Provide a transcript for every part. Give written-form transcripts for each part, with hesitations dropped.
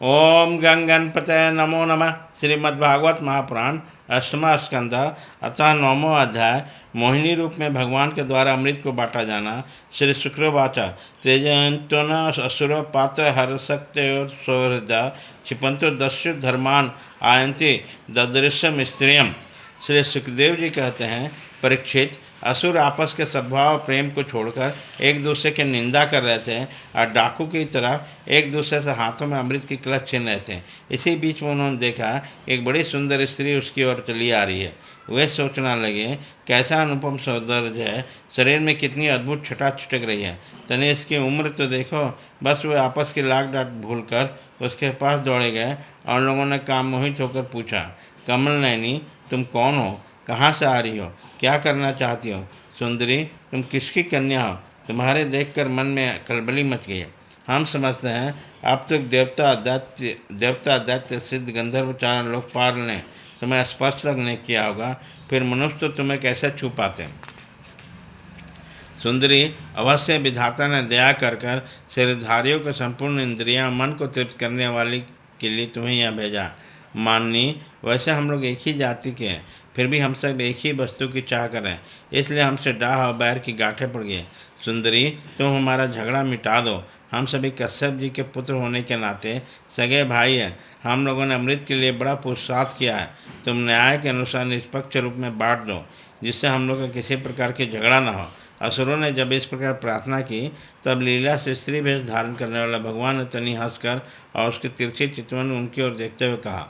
ओम गं गणपतये नमो नमः। श्रीमद्भागवत महापुराण अष्टमा स्कंद अतः नवमो अध्याय। मोहिनी रूप में भगवान के द्वारा अमृत को बांटा जाना। श्री शुक्रोवाचा तेजंत्वन असुर पात्र हरशक्त्योर सौहृदा क्षिपंतो दस्यु धर्मान आयंती ददृश्यम स्त्रियम। श्री सुखदेव जी कहते हैं, परीक्षित, असुर आपस के सद्भाव प्रेम को छोड़कर एक दूसरे की निंदा कर रहे थे और डाकू की तरह एक दूसरे से हाथों में अमृत की कलश छीन रहे थे। इसी बीच में उन्होंने देखा एक बड़ी सुंदर स्त्री उसकी ओर चली आ रही है। वे सोचने लगे, कैसा अनुपम सौंदर्य है, शरीर में कितनी अद्भुत छटा छिटक रही है, तने इसकी उम्र तो देखो। बस वे आपस की लाग डांट भूलकर उसके पास दौड़े गए और लोगों ने काम मोहित होकर पूछा, कमल नैनी, तुम कौन हो, कहाँ से आ रही हो, क्या करना चाहती हो? सुंदरी, तुम किसकी कन्या हो? तुम्हारे देखकर मन में खलबली मच गई। हम समझते हैं अब तक देवता दैत्य सिद्ध गंधर्व चारण लोग पार ने तुम्हें स्पर्श तक नहीं किया होगा, फिर मनुष्य तो तुम्हें कैसे छू पाते? सुंदरी, अवश्य विधाता ने दया कर कर शरीरधारियों के संपूर्ण इंद्रियां मन को तृप्त करने वाली के लिए तुम्हें यहाँ भेजा। माननी, वैसे हम लोग एक ही जाति के हैं, फिर भी हम सब एक ही वस्तु की चाह करें, इसलिए हमसे डाह और बैर की गांठें पड़ गई। सुंदरी, तुम हमारा झगड़ा मिटा दो। हम सभी कश्यप जी के पुत्र होने के नाते सगे भाई हैं। हम लोगों ने अमृत के लिए बड़ा पुरुषार्थ किया है। तुम न्याय के अनुसार निष्पक्ष रूप में बांट दो, जिससे हम लोग का किसी प्रकार की झगड़ा न हो। असुरों ने जब इस प्रकार प्रार्थना की, तब लीला से स्त्री भेष धारण करने वाला भगवान ने तनी हंसकर और उसके तिरछे चितवन उनकी ओर देखते हुए कहा।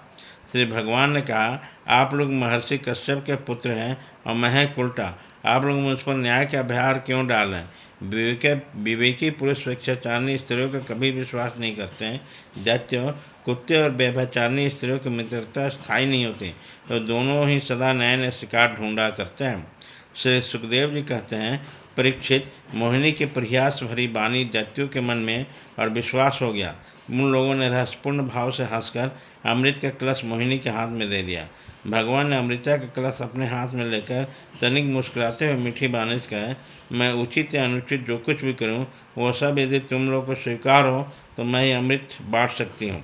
श्री भगवान ने कहा, आप लोग महर्षि कश्यप के पुत्र हैं और मैं है उल्टा। आप लोग मुझ पर न्याय का व्यवहार क्यों डालें? विवेकी पुरुष स्वेच्छाचारणी स्त्रियों का कभी विश्वास नहीं करते हैं। दैत्य, कुत्ते और व्यभिचारिणी स्त्रियों की मित्रता स्थायी नहीं होती, तो दोनों ही सदा नए नए शिकार ढूंढा करते हैं। श्री सुखदेव जी कहते हैं, परीक्षित, मोहिनी के प्रयास भरी वाणी दैत्यों के मन में और विश्वास हो गया। उन लोगों ने रहस्यपूर्ण भाव से हंसकर अमृत का कलश मोहिनी के हाथ में दे दिया। भगवान ने अमृता का कलश अपने हाथ में लेकर तनिक मुस्कुराते हुए मीठी बाणी से कहा, मैं उचित या अनुचित जो कुछ भी करूं, वो सब यदि तुम लोग को स्वीकार हो तो मैं ही अमृत बांट सकती हूँ।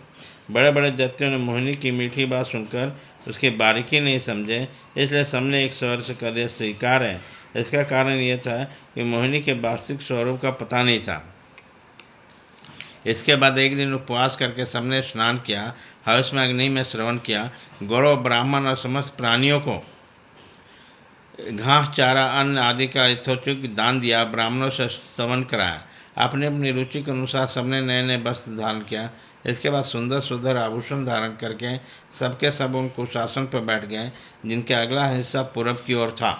बड़े बड़े दैत्यों ने मोहिनी की मीठी बात सुनकर उसकी बारीकी नहीं समझे, इसलिए सबने एक स्वर से कर दिया, स्वीकार है। इसका कारण यह था कि मोहिनी के वास्तविक स्वरूप का पता नहीं था। इसके बाद एक दिन उपवास करके सबने स्नान किया, हवस में अग्नि में श्रवण किया, गौरव ब्राह्मण और समस्त प्राणियों को घास चारा अन्न आदि का यथोचित दान दिया, ब्राह्मणों से स्तवन कराया। अपने अपनी रुचि के अनुसार सबने नए नए वस्त्र धारण किया। इसके बाद सुंदर सुंदर आभूषण धारण करके सबके सब उन कुशासन पर बैठ गए, जिनके अगला हिस्सा पूरब की ओर था।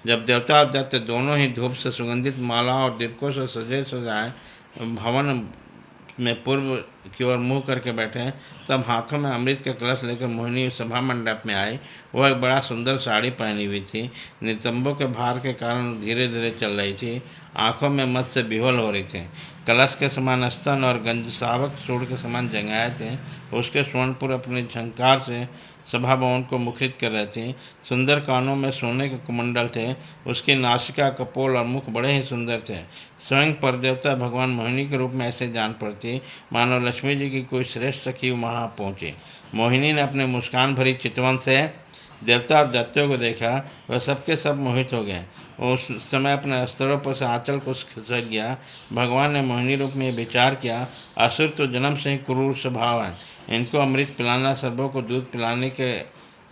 जब देवता और दैत्य दोनों ही धूप से सुगंधित माला और दीपकों से सजे सजाए भवन में पूर्व की ओर मुँह करके बैठे, तब हाथों में अमृत का कलश लेकर मोहिनी सभा मंडप में आई। वह एक बड़ा सुंदर साड़ी पहनी हुई थी, नितंबों के भार के कारण धीरे धीरे चल रही थी, आंखों में मत से विह्वल हो रही थी। कलश के समान स्तन और गंज सावक सूर्य के समान जंगाए थे। उसके स्वर्णपुर अपने झंकार से सभा भवन को मुखरित कर रहे थे। सुंदर कानों में सोने के कुमंडल थे। उसकी नासिका, कपोल और मुख बड़े ही सुंदर थे। स्वयं परदेवता भगवान मोहिनी के रूप में ऐसे जान पड़ती मानो लक्ष्मी जी की कोई श्रेष्ठ सखी वहाँ पहुँची। मोहिनी ने अपने मुस्कान भरी चितवन से देवता और दैत्यों को देखा। वह सबके सब मोहित हो गए। उस समय अपने स्तरों पर से आंचल को खिसक गया। भगवान ने मोहिनी रूप में विचार किया, असुर तो जन्म से ही क्रूर स्वभाव है, इनको अमृत पिलाना सर्वों को दूध पिलाने के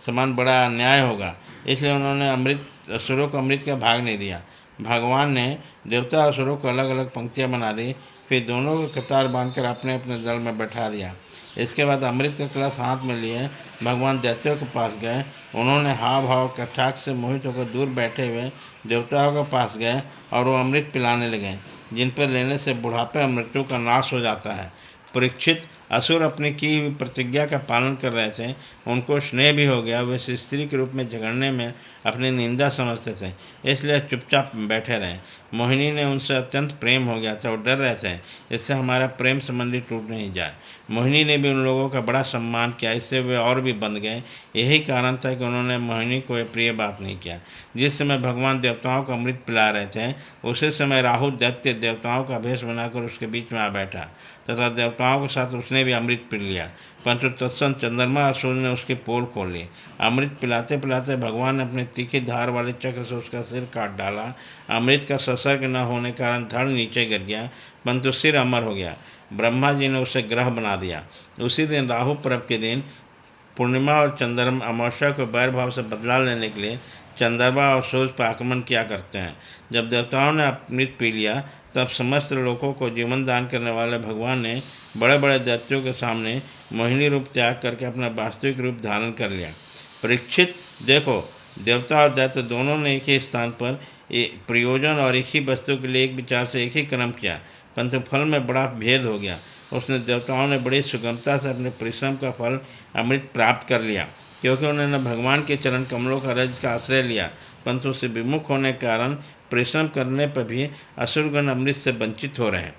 समान बड़ा अन्याय होगा। इसलिए उन्होंने असुरों को अमृत का भाग नहीं दिया। भगवान ने देवता और असुरों को अलग अलग पंक्तियाँ बना दी, फिर दोनों को कतार बांधकर अपने अपने दल में बैठा दिया। इसके बाद अमृत का कलश हाथ में लिए भगवान दैत्यों के पास गए। उन्होंने हाव भाव कटाक्ष से मोहित होकर दूर बैठे हुए देवताओं के पास गए और वो अमृत पिलाने लगे, जिन पर लेने से बुढ़ापे और मृत्यु का नाश हो जाता है। परीक्षित, असुर अपनी की हुई प्रतिज्ञा का पालन कर रहे थे। उनको स्नेह भी हो गया। वे स्त्री के रूप में झगड़ने में अपनी निंदा समझते थे, इसलिए चुपचाप बैठे रहे। मोहिनी ने उनसे अत्यंत प्रेम हो गया था और डर रहे थे इससे हमारा प्रेम संबंधी टूट नहीं जाए। मोहिनी ने भी उन लोगों का बड़ा सम्मान किया, इससे वे और भी बंध गए। यही कारण था कि उन्होंने मोहिनी को यह प्रिय बात नहीं किया। जिस समय भगवान देवताओं को अमृत पिला रहे थे, उसी समय राहु दैत्य देवताओं का भेष बनाकर उसके बीच में आ बैठा तथा देवताओं के साथ उसने उसने भी अमृत पी लिया, परंतु तत्सम चंद्रमा और सूर्य ने उसके पोल खोल लिए। अमृत पिलाते पिलाते भगवान ने अपने तीखी धार वाले चक्र से उसका सिर काट डाला। अमृत का संसर्ग न होने के कारण धड़ नीचे गिर गया, परंतु सिर अमर हो गया। ब्रह्मा जी ने उसे ग्रह बना दिया। उसी दिन राहु पर्व के दिन पूर्णिमा और चंद्रमा अमावस्या को बैर भाव से बदला लेने के लिए चंद्रमा और सूर्य पर आक्रमण किया करते हैं। जब देवताओं ने अमृत पी लिया, तब समस्त लोगों को जीवन दान करने वाले भगवान ने बड़े बड़े दैत्यों के सामने मोहिनी रूप त्याग करके अपना वास्तविक रूप धारण कर लिया। परीक्षित, देखो, देवता और दैत्य दोनों ने एक ही स्थान पर प्रयोजन और एक ही वस्तु के लिए एक विचार से एक ही कर्म किया, परंतु फल में बड़ा भेद हो गया। उसने देवताओं ने बड़ी सुगमता से अपने परिश्रम का फल अमृत प्राप्त कर लिया, क्योंकि उन्होंने भगवान के चरण कमलों का रज का आश्रय लिया, परंतु उससे विमुख होने के कारण परिश्रम करने पर भी असुरगण अमृत से वंचित हो रहे हैं।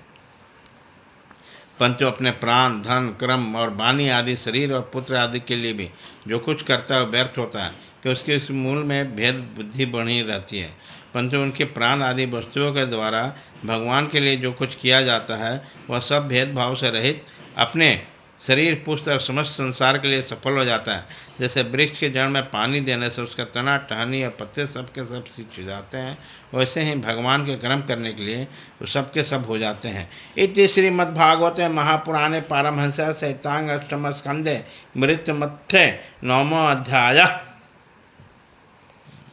परंतु अपने प्राण, धन, कर्म और वाणी आदि शरीर और पुत्र आदि के लिए भी जो कुछ करता है व्यर्थ होता है, कि उसके इस मूल में भेद बुद्धि बनी रहती है। परंतु उनके प्राण आदि वस्तुओं के द्वारा भगवान के लिए जो कुछ किया जाता है वह सब भेदभाव से रहित अपने शरीर, पुष्ट और समस्त संसार के लिए सफल हो जाता है। जैसे वृक्ष के जड़ में पानी देने से उसका तना, टहनी और पत्ते सब के सब सींच जाते हैं, वैसे ही भगवान के कर्म करने के लिए वो सब के सब हो जाते हैं। इति श्रीमद्भागवते महापुराणे पारमहंस्यां संहितायां अष्टम स्कंदे मृत्युमथे नवमो अध्याय।